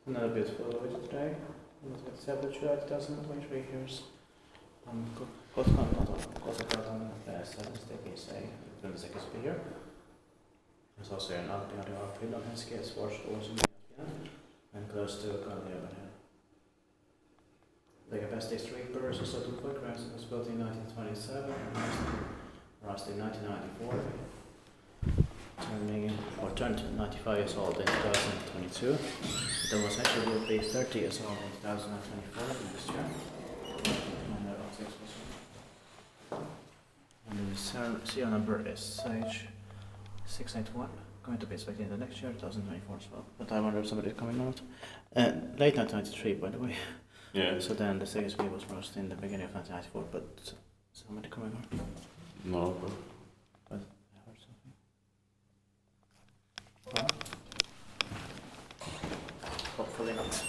Another beautiful day today, on the 27th of July 2023. Here's Kotkankatu P7 Grundsäkesby here. There's also an outbuilding of Finland, Helsinki, it's Finland, and close to Kone over here. The capacity strippers is a 2-foot grass. It was built in 1927 and rust in 1994. Turned 95 years old in 2022. It was actually will be 30 years old in 2024 this year. And the serial number is H681. Going to be expected in the next year, 2024 as well. But I wonder if somebody is coming out. Late 1993, by the way. Yeah. So then the CSB was rust in the beginning of 1994, but somebody coming out? No. But I heard something. Hopefully not.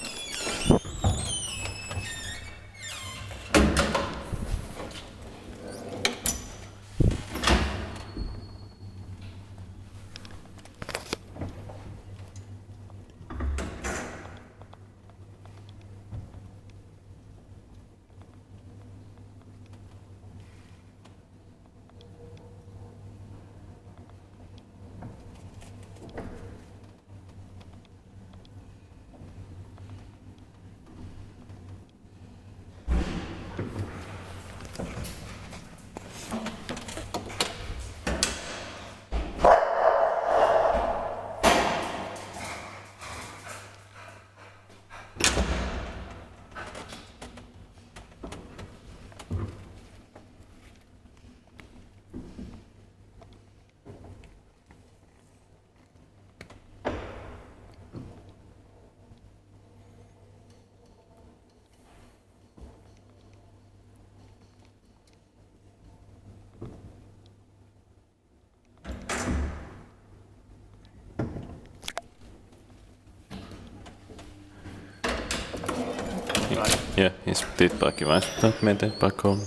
Yeah, he's tillbaka i vastaan meidän pakoon.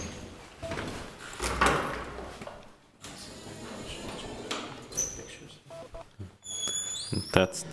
That's